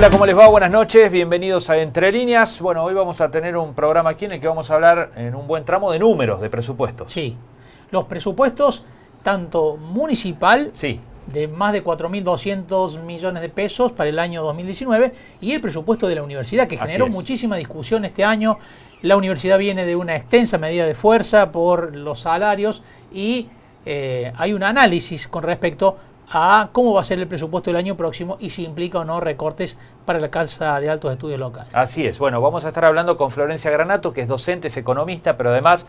Hola, ¿cómo les va? Buenas noches, bienvenidos a Entre Líneas. Bueno, hoy vamos a tener un programa aquí en el que vamos a hablar en un buen tramo de números, de presupuestos. Sí, los presupuestos, tanto municipal, sí, de más de 4.200 millones de pesos para el año 2019, y el presupuesto de la universidad, que generó muchísima discusión este año. La universidad viene de una extensa medida de fuerza por los salarios y hay un análisis con respecto a cómo va a ser el presupuesto del año próximo y si implica o no recortes para la Casa de Altos Estudios Locales. Así es. Bueno, vamos a estar hablando con Florencia Granato, que es docente, es economista, pero además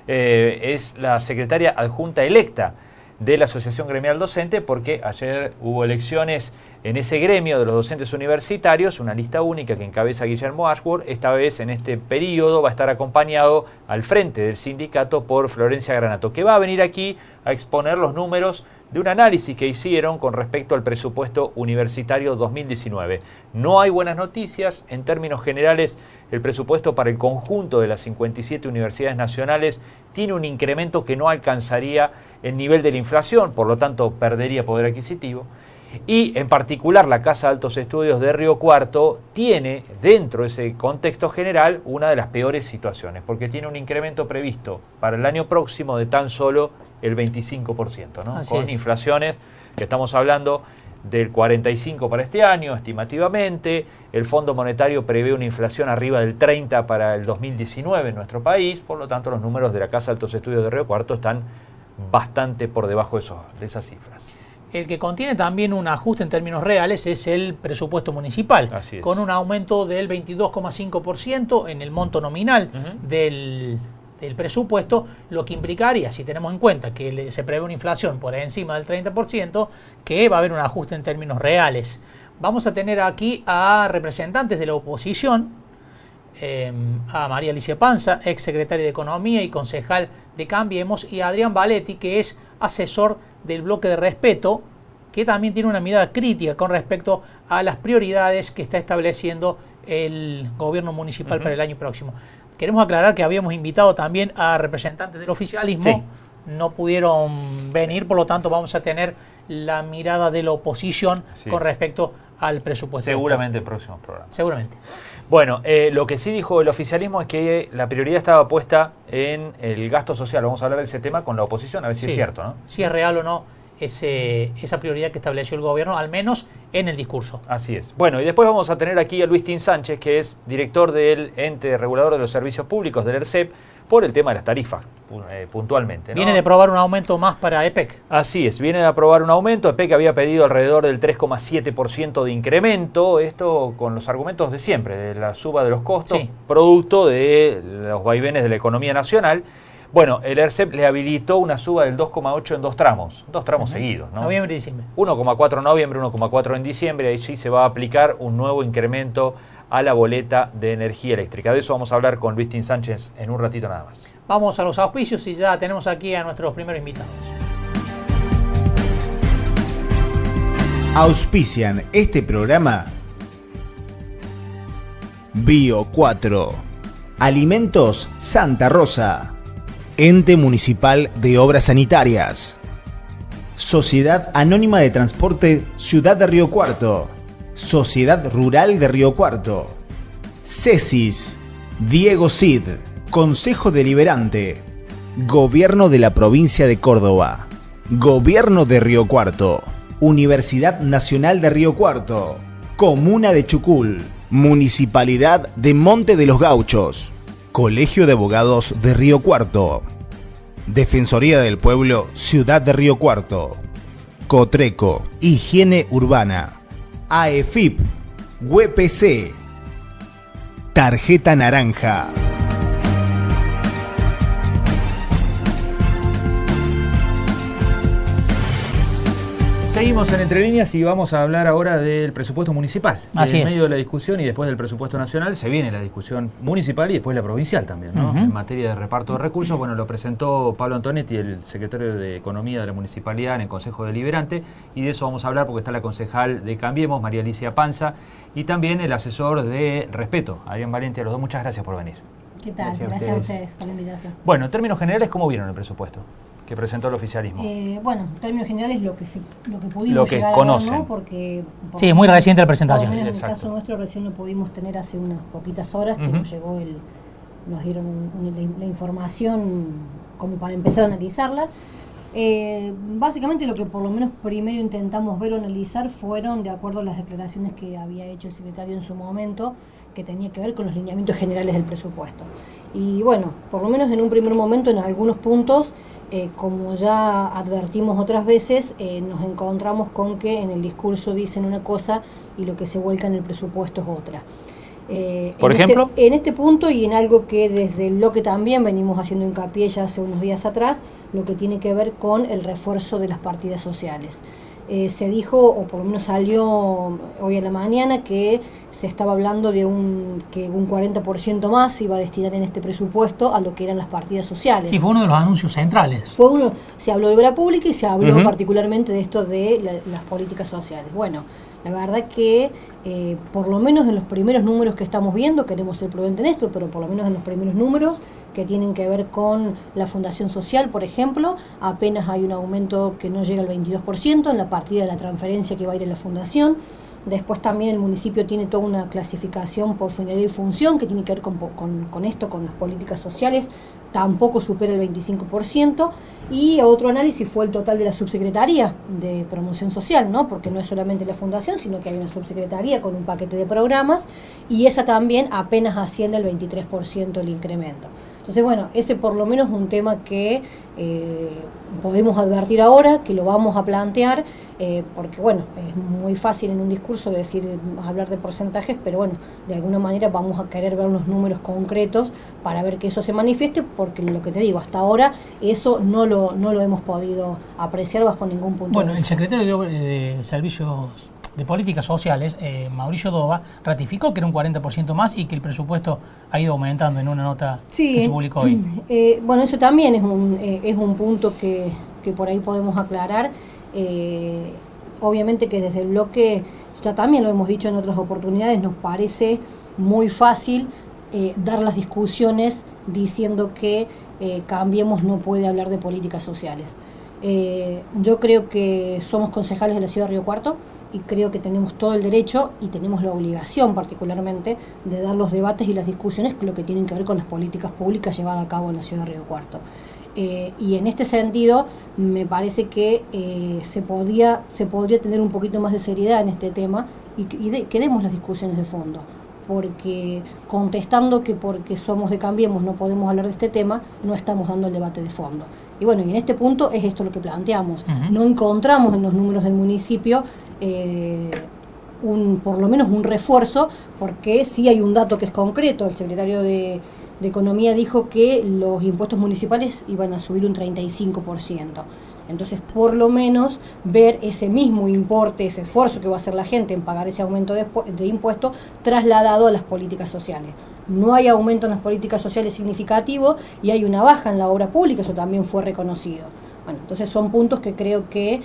es la secretaria adjunta electa de la Asociación Gremial Docente, porque ayer hubo elecciones en ese gremio de los docentes universitarios, una lista única que encabeza Guillermo Ashworth. Esta vez, en este periodo, va a estar acompañado al frente del sindicato por Florencia Granato, que va a venir aquí a exponer los números de un análisis que hicieron con respecto al presupuesto universitario 2019. No hay buenas noticias. En términos generales, el presupuesto para el conjunto de las 57 universidades nacionales tiene un incremento que no alcanzaría el nivel de la inflación, por lo tanto perdería poder adquisitivo. Y en particular la Casa de Altos Estudios de Río Cuarto tiene, dentro de ese contexto general, una de las peores situaciones, porque tiene un incremento previsto para el año próximo de tan solo el 25%, ¿no? Con inflaciones que estamos hablando del 45% para este año, estimativamente. El Fondo Monetario prevé una inflación arriba del 30% para el 2019 en nuestro país. Por lo tanto, los números de la Casa de Altos Estudios de Río Cuarto están bastante por debajo de esas cifras. El que contiene también un ajuste en términos reales es el presupuesto municipal, con un aumento del 22,5% en el monto nominal del presupuesto, lo que implicaría, si tenemos en cuenta que se prevé una inflación por encima del 30%, que va a haber un ajuste en términos reales. Vamos a tener aquí a representantes de la oposición, a María Alicia Panza, ex secretaria de Economía y concejal de Cambiemos, y a Adrián Valetti, que es asesor del bloque de respeto, que también tiene una mirada crítica con respecto a las prioridades que está estableciendo el gobierno municipal para el año próximo. Queremos aclarar que habíamos invitado también a representantes del oficialismo, no pudieron venir, por lo tanto vamos a tener la mirada de la oposición con respecto al presupuesto. Seguramente el próximo programa. Seguramente. Bueno, lo que sí dijo el oficialismo es que la prioridad estaba puesta en el gasto social. Vamos a hablar de ese tema con la oposición, a ver si es cierto, ¿no? Si es real o no esa prioridad que estableció el gobierno, al menos en el discurso. Así es. Bueno, y después vamos a tener aquí a Luis Tin Sánchez, que es director del ente regulador de los servicios públicos, del ERCEP, por el tema de las tarifas, puntualmente, ¿no? Viene de aprobar un aumento más para EPEC. Así es, viene de aprobar un aumento. EPEC había pedido alrededor del 3,7% de incremento, esto con los argumentos de siempre, de la suba de los costos, producto de los vaivenes de la economía nacional. Bueno, el ERCEP le habilitó una suba del 2,8 en dos tramos seguidos, ¿no? Noviembre y diciembre. 1,4 en noviembre, 1,4 en diciembre, ahí sí se va a aplicar un nuevo incremento a la boleta de energía eléctrica. De eso vamos a hablar con Luis Tin Sánchez en un ratito nada más. Vamos a los auspicios y ya tenemos aquí a nuestros primeros invitados. Auspician este programa Bio 4, Alimentos Santa Rosa, Ente Municipal de Obras Sanitarias, Sociedad Anónima de Transporte Ciudad de Río Cuarto, Sociedad Rural de Río Cuarto, CESIS, Diego Cid, Consejo Deliberante, Gobierno de la Provincia de Córdoba, Gobierno de Río Cuarto, Universidad Nacional de Río Cuarto, Comuna de Chucul, Municipalidad de Monte de los Gauchos, Colegio de Abogados de Río Cuarto, Defensoría del Pueblo Ciudad de Río Cuarto, Cotreco, Higiene Urbana, AEFIP, WPC, Tarjeta Naranja. Seguimos en Entre Líneas y vamos a hablar ahora del presupuesto municipal. En medio de la discusión y después del presupuesto nacional se viene la discusión municipal y después la provincial también, ¿no? En materia de reparto de recursos, bueno, lo presentó Pablo Antonetti, el secretario de Economía de la Municipalidad, en el Consejo Deliberante, y de eso vamos a hablar porque está la concejal de Cambiemos, María Alicia Panza, y también el asesor de Respeto, Adrián Valetti. A los dos, muchas gracias por venir. ¿Qué tal? Gracias a ustedes por la invitación. Bueno, en términos generales, ¿cómo vieron el presupuesto? que presentó el oficialismo. Bueno, en términos generales lo que pudimos llegar conocen. a ver, ¿no? Porque sí, es muy reciente la presentación. En el caso nuestro recién lo pudimos tener hace unas poquitas horas que nos llegó nos dieron la información como para empezar a analizarla. Básicamente lo que por lo menos primero intentamos ver o analizar fueron, de acuerdo a las declaraciones que había hecho el secretario en su momento, que tenía que ver con los lineamientos generales del presupuesto. Y bueno, por lo menos en un primer momento, en algunos puntos, como ya advertimos otras veces, nos encontramos con que en el discurso dicen una cosa y lo que se vuelca en el presupuesto es otra. ¿Por ejemplo? En este punto y en algo que desde el bloque también venimos haciendo hincapié ya hace unos días atrás, lo que tiene que ver con el refuerzo de las partidas sociales. Se dijo, o por lo menos salió hoy a la mañana, que se estaba hablando de que un 40% más se iba a destinar en este presupuesto a lo que eran las partidas sociales. Sí, fue uno de los anuncios centrales. Se habló de obra pública y se habló particularmente de esto de las políticas sociales. Bueno, la verdad que por lo menos en los primeros números que estamos viendo, queremos ser prudentes en esto, pero por lo menos en los primeros números que tienen que ver con la Fundación Social, por ejemplo, apenas hay un aumento que no llega al 22% en la partida de la transferencia que va a ir a la Fundación. Después también el municipio tiene toda una clasificación por finalidad y función que tiene que ver con esto, con las políticas sociales, tampoco supera el 25%, y otro análisis fue el total de la subsecretaría de promoción social, ¿no? Porque no es solamente la fundación, sino que hay una subsecretaría con un paquete de programas, y esa también apenas asciende al 23% el incremento. Entonces, bueno, ese por lo menos es un tema que podemos advertir ahora, que lo vamos a plantear, porque bueno, es muy fácil en un discurso hablar de porcentajes, pero bueno, de alguna manera vamos a querer ver unos números concretos para ver que eso se manifieste, porque lo que te digo, hasta ahora eso no lo hemos podido apreciar bajo ningún punto. Bueno, el secretario de Servicios de Políticas Sociales, Mauricio Dova, ratificó que era un 40% más y que el presupuesto ha ido aumentando en una nota que se publicó hoy. Bueno, eso también es un punto que por ahí podemos aclarar. Obviamente que desde el bloque, ya también lo hemos dicho en otras oportunidades, nos parece muy fácil dar las discusiones diciendo que Cambiemos no puede hablar de políticas sociales. Yo creo que somos concejales de la ciudad de Río Cuarto y creo que tenemos todo el derecho y tenemos la obligación particularmente de dar los debates y las discusiones con lo que tienen que ver con las políticas públicas llevadas a cabo en la ciudad de Río Cuarto. Y en este sentido me parece que se podría tener un poquito más de seriedad en este tema y que demos las discusiones de fondo, porque contestando que porque somos de Cambiemos no podemos hablar de este tema, no estamos dando el debate de fondo. Y bueno, y en este punto es esto lo que planteamos. No encontramos en los números del municipio por lo menos un refuerzo, porque sí hay un dato que es concreto. El secretario de Economía dijo que los impuestos municipales iban a subir un 35%. Entonces, por lo menos, ver ese mismo importe, ese esfuerzo que va a hacer la gente en pagar ese aumento de impuestos trasladado a las políticas sociales. No hay aumento en las políticas sociales significativo y hay una baja en la obra pública, eso también fue reconocido. Bueno, entonces son puntos que creo que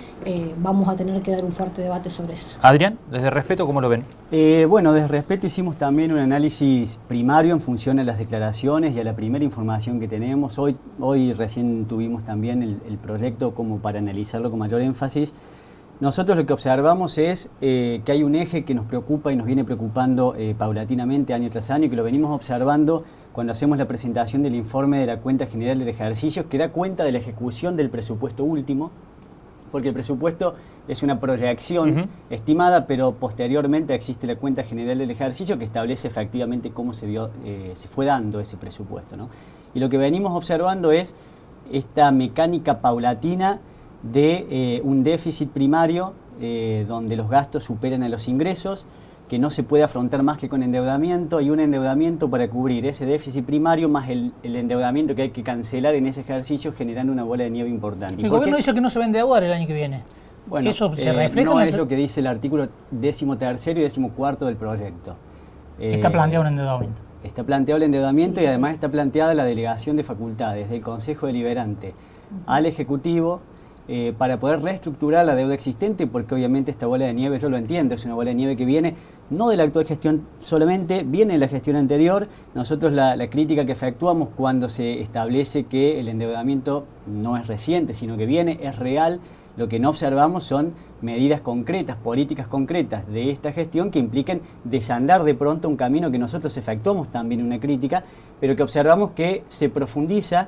vamos a tener que dar un fuerte debate sobre eso. Adrián, desde Respeto, ¿cómo lo ven? Bueno, desde Respeto hicimos también un análisis primario en función a las declaraciones y a la primera información que tenemos. Hoy recién tuvimos también el proyecto como para analizarlo con mayor énfasis. Nosotros lo que observamos es que hay un eje que nos preocupa y nos viene preocupando paulatinamente año tras año, que lo venimos observando cuando hacemos la presentación del informe de la Cuenta General del Ejercicio, que da cuenta de la ejecución del presupuesto último, porque el presupuesto es una proyección estimada, pero posteriormente existe la Cuenta General del Ejercicio que establece efectivamente cómo se fue dando ese presupuesto, ¿no? Y lo que venimos observando es esta mecánica paulatina de un déficit primario donde los gastos superan a los ingresos, que no se puede afrontar más que con endeudamiento, y un endeudamiento para cubrir ese déficit primario más el endeudamiento que hay que cancelar en ese ejercicio, generando una bola de nieve importante. El gobierno dice que no se va a endeudar el año que viene. Bueno, ¿eso se refleja? No es lo que dice el artículo 13º y 14º del proyecto. Está planteado un endeudamiento. Está planteado el endeudamiento, sí, y además está planteada la delegación de facultades del Consejo Deliberante al Ejecutivo para poder reestructurar la deuda existente, porque obviamente esta bola de nieve, yo lo entiendo, es una bola de nieve que viene no de la actual gestión solamente, viene de la gestión anterior. Nosotros la crítica que efectuamos cuando se establece que el endeudamiento no es reciente, sino que viene, es real, lo que no observamos son medidas concretas, políticas concretas de esta gestión que impliquen desandar de pronto un camino que nosotros efectuamos también una crítica, pero que observamos que se profundiza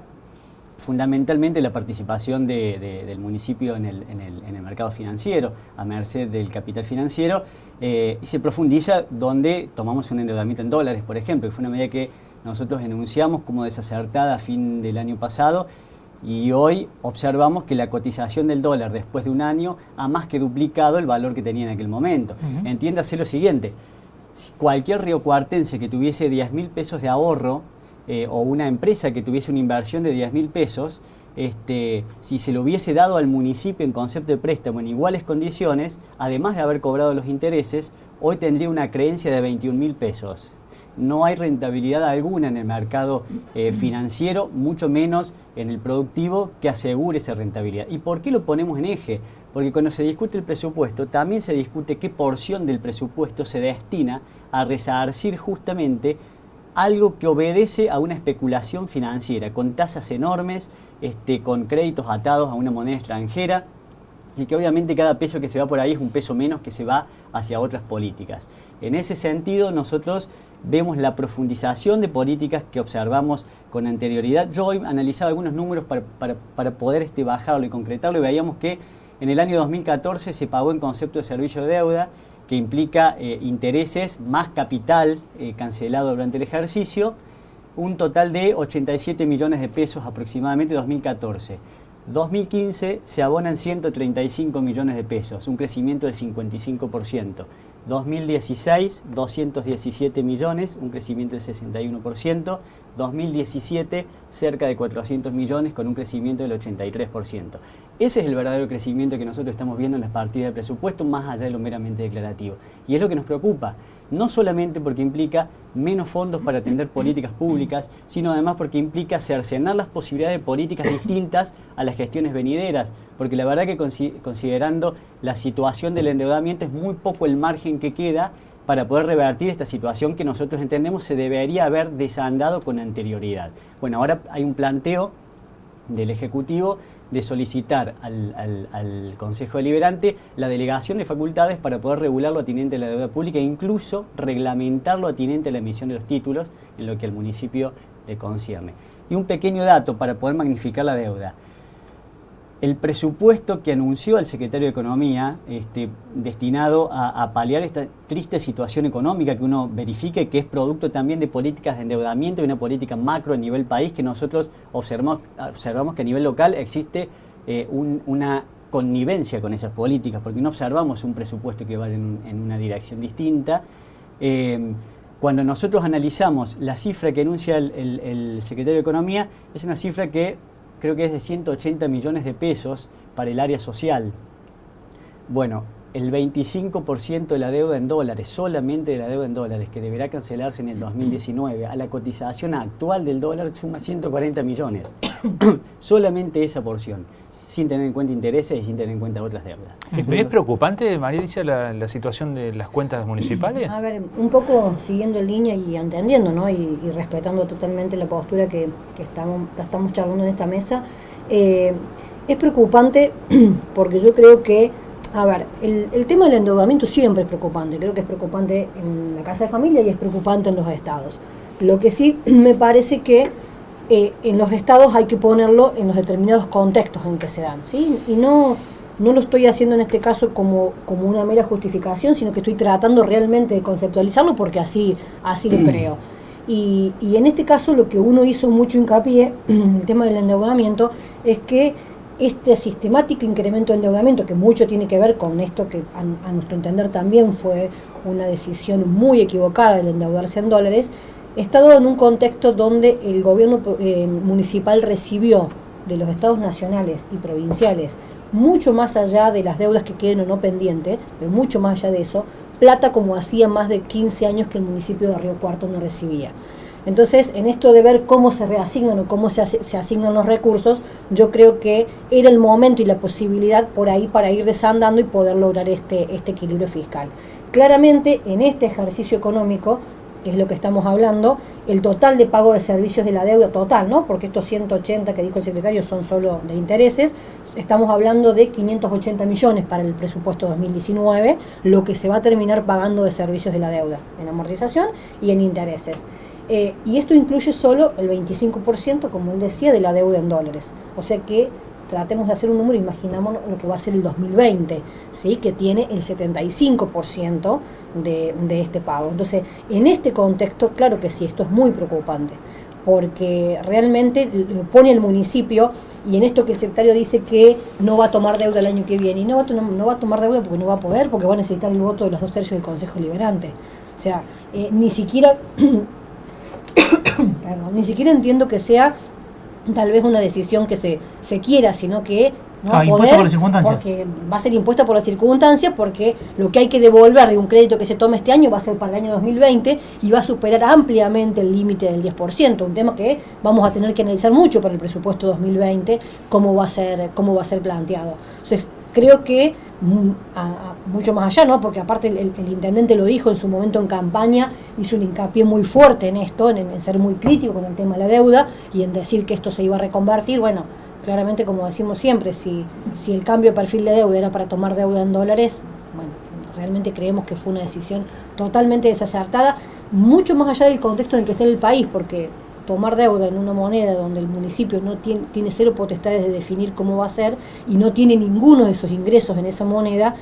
fundamentalmente la participación del municipio en el mercado financiero, a merced del capital financiero, y se profundiza donde tomamos un endeudamiento en dólares, por ejemplo, que fue una medida que nosotros enunciamos como desacertada a fin del año pasado, y hoy observamos que la cotización del dólar después de un año ha más que duplicado el valor que tenía en aquel momento. Entiéndase lo siguiente, cualquier riocuartense que tuviese 10.000 pesos de ahorro, o una empresa que tuviese una inversión de 10.000 pesos, si se lo hubiese dado al municipio en concepto de préstamo en iguales condiciones, además de haber cobrado los intereses, hoy tendría una creencia de 21.000 pesos. No hay rentabilidad alguna en el mercado financiero, mucho menos en el productivo, que asegure esa rentabilidad. ¿Y por qué lo ponemos en eje? Porque cuando se discute el presupuesto, también se discute qué porción del presupuesto se destina a resarcir justamente algo que obedece a una especulación financiera, con tasas enormes, con créditos atados a una moneda extranjera, y que obviamente cada peso que se va por ahí es un peso menos que se va hacia otras políticas. En ese sentido, nosotros vemos la profundización de políticas que observamos con anterioridad. Yo hoy analizaba algunos números para poder bajarlo y concretarlo, y veíamos que en el año 2014 se pagó en concepto de servicio de deuda, que implica intereses más capital cancelado durante el ejercicio, un total de 87 millones de pesos aproximadamente 2014. 2015 se abonan 135 millones de pesos, un crecimiento del 55%. 2016, 217 millones, un crecimiento del 61%. 2017, cerca de 400 millones, con un crecimiento del 83%. Ese es el verdadero crecimiento que nosotros estamos viendo en las partidas de presupuesto, más allá de lo meramente declarativo. Y es lo que nos preocupa, no solamente porque implica menos fondos para atender políticas públicas, sino además porque implica cercenar las posibilidades de políticas distintas a las gestiones venideras, porque la verdad que considerando la situación del endeudamiento es muy poco el margen que queda para poder revertir esta situación que nosotros entendemos se debería haber desandado con anterioridad. Bueno, ahora hay un planteo del Ejecutivo de solicitar al Consejo Deliberante la delegación de facultades para poder regular lo atinente a la deuda pública e incluso reglamentar lo atinente a la emisión de los títulos en lo que al municipio le concierne. Y un pequeño dato para poder magnificar la deuda. El presupuesto que anunció el secretario de Economía, destinado a paliar esta triste situación económica que uno verifique que es producto también de políticas de endeudamiento y una política macro a nivel país, que nosotros observamos que a nivel local existe una connivencia con esas políticas, porque no observamos un presupuesto que vaya en una dirección distinta. Cuando nosotros analizamos la cifra que anuncia el secretario de Economía, es una cifra que creo que es de 180 millones de pesos para el área social. Bueno, el 25% de la deuda en dólares, solamente de la deuda en dólares, que deberá cancelarse en el 2019, a la cotización actual del dólar suma 140 millones. Solamente esa porción, sin tener en cuenta intereses y sin tener en cuenta otras deudas. ¿Es preocupante, María Alicia, la situación de las cuentas municipales? A ver, un poco siguiendo en línea y entendiendo, ¿no? y respetando totalmente la postura que estamos charlando en esta mesa, es preocupante porque yo creo que, a ver, el tema del endeudamiento siempre es preocupante. Creo que es preocupante en la casa de familia y es preocupante en los estados. Lo que sí me parece que en los estados hay que ponerlo en los determinados contextos en que se dan, ¿sí? Y no lo estoy haciendo en este caso como una mera justificación, sino que estoy tratando realmente de conceptualizarlo porque así lo creo. Y en este caso lo que uno hizo mucho hincapié en el tema del endeudamiento es que este sistemático incremento de endeudamiento, que mucho tiene que ver con esto que a nuestro entender también fue una decisión muy equivocada el endeudarse en dólares, está dado en un contexto donde el gobierno municipal recibió de los estados nacionales y provinciales, mucho más allá de las deudas que queden o no pendientes, pero mucho más allá de eso, plata como hacía más de 15 años que el municipio de Río Cuarto no recibía. Entonces, en esto de ver cómo se reasignan o cómo se asignan los recursos, yo creo que era el momento y la posibilidad por ahí para ir desandando y poder lograr este equilibrio fiscal. claramente en este ejercicio económico, que es lo que estamos hablando, el total de pago de servicios de la deuda total, ¿no? Porque estos 180 que dijo el secretario son solo de intereses, estamos hablando de 580 millones para el presupuesto 2019, lo que se va a terminar pagando de servicios de la deuda, en amortización y en intereses. Y esto incluye solo el 25%, como él decía, de la deuda en dólares. O sea que tratemos de hacer un número, imaginamos lo que va a ser el 2020, ¿sí? Que tiene el 75% de este pago. Entonces, en este contexto, claro que sí, esto es muy preocupante, porque realmente pone el municipio, y en esto que el secretario dice que no va a tomar deuda el año que viene, y no va a tomar deuda porque no va a poder, porque va a necesitar el voto de los 2/3 del Consejo Deliberante. O sea, ni siquiera perdón, ni siquiera entiendo que sea tal vez una decisión que se quiera, sino que no va a poder, por las circunstancias. Porque va a ser impuesta por las circunstancias, porque lo que hay que devolver de un crédito que se tome este año va a ser para el año 2020 y va a superar ampliamente el límite del 10%, un tema que vamos a tener que analizar mucho para el presupuesto 2020, cómo va a ser planteado. Entonces, creo que mucho más allá, ¿no? Porque aparte el intendente lo dijo en su momento en campaña, hizo un hincapié muy fuerte en esto, en ser muy crítico con el tema de la deuda y en decir que esto se iba a reconvertir. Bueno, claramente, como decimos siempre, si el cambio de perfil de deuda era para tomar deuda en dólares, bueno, realmente creemos que fue una decisión totalmente desacertada, mucho más allá del contexto en el que está el país, porque tomar deuda en una moneda donde el municipio no tiene cero potestades de definir cómo va a ser y no tiene ninguno de esos ingresos en esa moneda,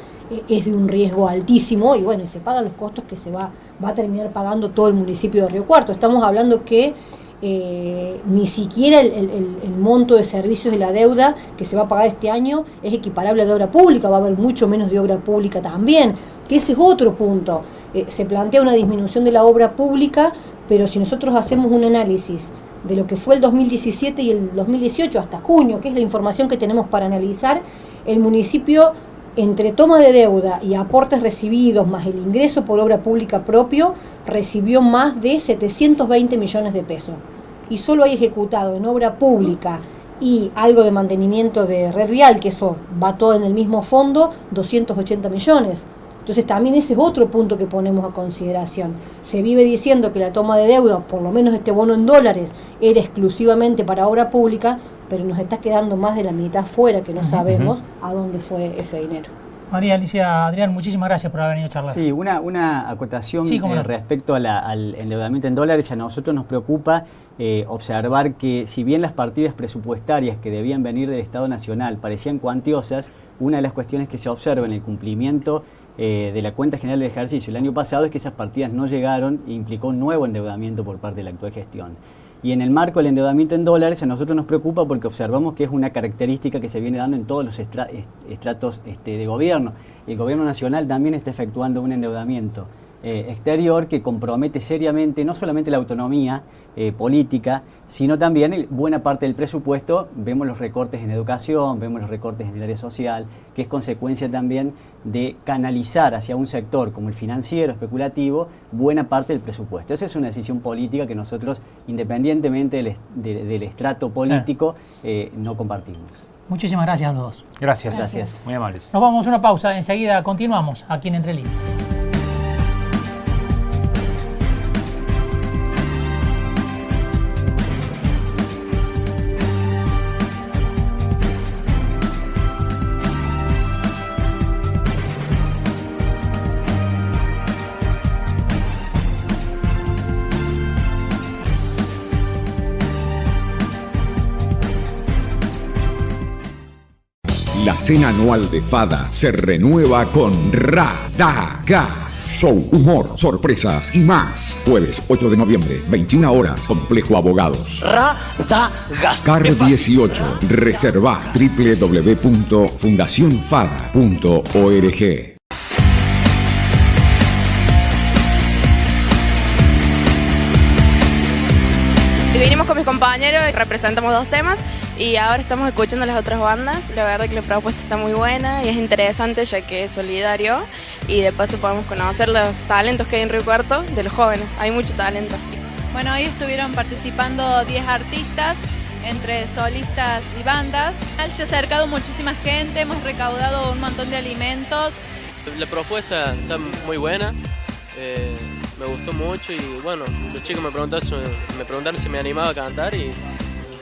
es de un riesgo altísimo, y bueno, y se pagan los costos que se va a terminar pagando todo el municipio de Río Cuarto. Estamos hablando que ni siquiera el monto de servicios de la deuda que se va a pagar este año es equiparable a la obra pública, va a haber mucho menos de obra pública también, que ese es otro punto. Se plantea una disminución de la obra pública, pero si nosotros hacemos un análisis de lo que fue el 2017 y el 2018 hasta junio, que es la información que tenemos para analizar, el municipio, entre toma de deuda y aportes recibidos más el ingreso por obra pública propio, recibió más de 720 millones de pesos. Y solo hay ejecutado en obra pública y algo de mantenimiento de red vial, que eso va todo en el mismo fondo, 280 millones. Entonces también ese es otro punto que ponemos a consideración. Se vive diciendo que la toma de deuda, por lo menos este bono en dólares, era exclusivamente para obra pública, pero nos está quedando más de la mitad fuera, que no sabemos a dónde fue ese dinero. María Alicia, Adrián, muchísimas gracias por haber venido a charlar. Sí, una acotación respecto al endeudamiento en dólares. A nosotros nos preocupa observar que, si bien las partidas presupuestarias que debían venir del Estado Nacional parecían cuantiosas, una de las cuestiones que se observa en el cumplimiento de la cuenta general del ejercicio el año pasado es que esas partidas no llegaron e implicó un nuevo endeudamiento por parte de la actual gestión. Y en el marco del endeudamiento en dólares a nosotros nos preocupa porque observamos que es una característica que se viene dando en todos los estratos de gobierno. El gobierno nacional también está efectuando un endeudamiento exterior que compromete seriamente no solamente la autonomía política, sino también buena parte del presupuesto. Vemos los recortes en educación, vemos los recortes en el área social, que es consecuencia también de canalizar hacia un sector como el financiero, especulativo, buena parte del presupuesto. Esa es una decisión política que nosotros, independientemente del estrato político, no compartimos. Muchísimas gracias a los dos. Gracias. Muy amables. Nos vamos a una pausa, enseguida continuamos aquí en Entre Líneas. La cena anual de Fada se renueva con Radagast. Show, humor, sorpresas y más. Jueves 8 de noviembre, 21 horas, Complejo Abogados. Radagast. Car 18. Reserva www.fundacionfada.org. Vinimos con mis compañeros y representamos 2 temas y ahora estamos escuchando las otras bandas. La verdad que la propuesta está muy buena y es interesante, ya que es solidario y de paso podemos conocer los talentos que hay en Río Cuarto de los jóvenes. Hay mucho talento. Bueno, hoy estuvieron participando 10 artistas, entre solistas y bandas. Se ha acercado muchísima gente, hemos recaudado un montón de alimentos La propuesta está muy buena, me gustó mucho y bueno, los chicos me preguntaron si me animaba a cantar y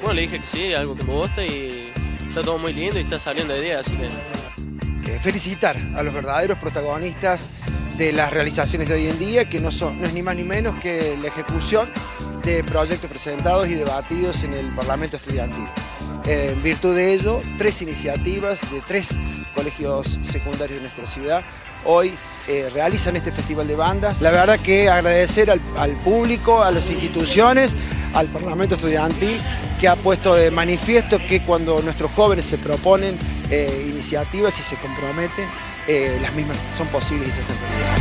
bueno, le dije que sí, algo que me gusta y está todo muy lindo y está saliendo de día, así que... Felicitar a los verdaderos protagonistas de las realizaciones de hoy en día, que no es ni más ni menos que la ejecución de proyectos presentados y debatidos en el Parlamento Estudiantil. En virtud de ello, 3 iniciativas de 3 colegios secundarios de nuestra ciudad hoy realizan este festival de bandas. La verdad que agradecer al público, a las instituciones, al Parlamento Estudiantil, que ha puesto de manifiesto que cuando nuestros jóvenes se proponen iniciativas y se comprometen, las mismas son posibles y se hacen realidad.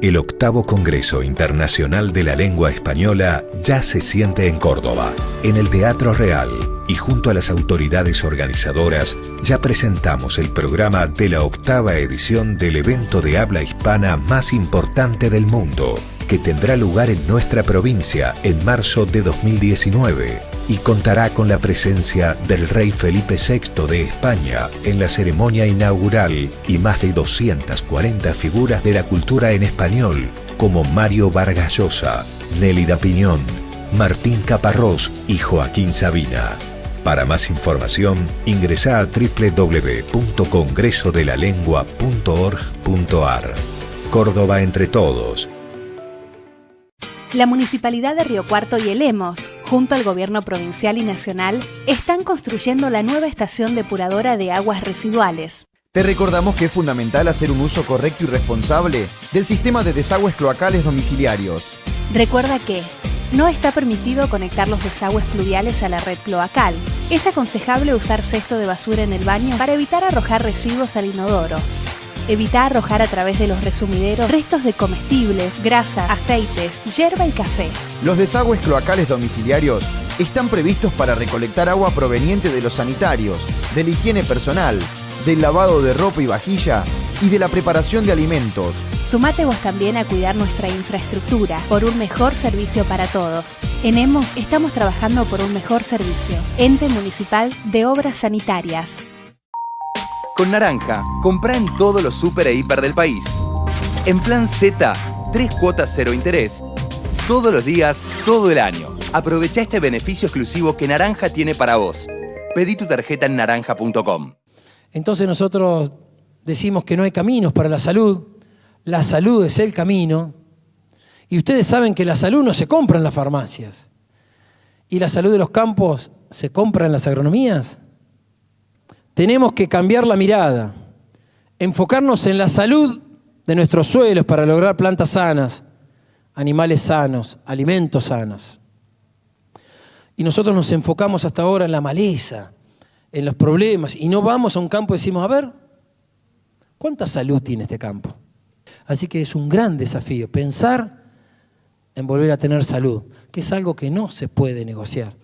El 8º Congreso Internacional de la Lengua Española ya se siente en Córdoba, en el Teatro Real, y junto a las autoridades organizadoras ya presentamos el programa de la 8ª edición del evento de habla hispana más importante del mundo, que tendrá lugar en nuestra provincia en marzo de 2019 y contará con la presencia del rey Felipe VI de España en la ceremonia inaugural y más de 240 figuras de la cultura en español como Mario Vargas Llosa, Nélida Piñón, Martín Caparrós y Joaquín Sabina. Para más información, ingresá a www.congresodelalengua.org.ar. Córdoba entre todos. La Municipalidad de Río Cuarto y el Hemos, junto al Gobierno provincial y nacional, están construyendo la nueva estación depuradora de aguas residuales. Te recordamos que es fundamental hacer un uso correcto y responsable del sistema de desagües cloacales domiciliarios. Recuerda que no está permitido conectar los desagües pluviales a la red cloacal. Es aconsejable usar cesto de basura en el baño para evitar arrojar residuos al inodoro. Evita arrojar a través de los resumideros restos de comestibles, grasas, aceites, hierba y café. Los desagües cloacales domiciliarios están previstos para recolectar agua proveniente de los sanitarios, de la higiene personal, del lavado de ropa y vajilla y de la preparación de alimentos. Sumate vos también a cuidar nuestra infraestructura por un mejor servicio para todos. En Hemos estamos trabajando por un mejor servicio. Ente Municipal de Obras Sanitarias. Con Naranja, comprá en todos los súper e hiper del país. En Plan Z, 3 cuotas 0 interés. Todos los días, todo el año. Aprovecha este beneficio exclusivo que Naranja tiene para vos. Pedí tu tarjeta en naranja.com. Entonces nosotros decimos que no hay caminos para la salud. La salud es el camino. Y ustedes saben que la salud no se compra en las farmacias. ¿Y la salud de los campos se compra en las agronomías? Tenemos que cambiar la mirada, enfocarnos en la salud de nuestros suelos para lograr plantas sanas, animales sanos, alimentos sanos. Y nosotros nos enfocamos hasta ahora en la maleza, en los problemas, y no vamos a un campo y decimos, a ver, ¿cuánta salud tiene este campo? Así que es un gran desafío pensar en volver a tener salud, que es algo que no se puede negociar.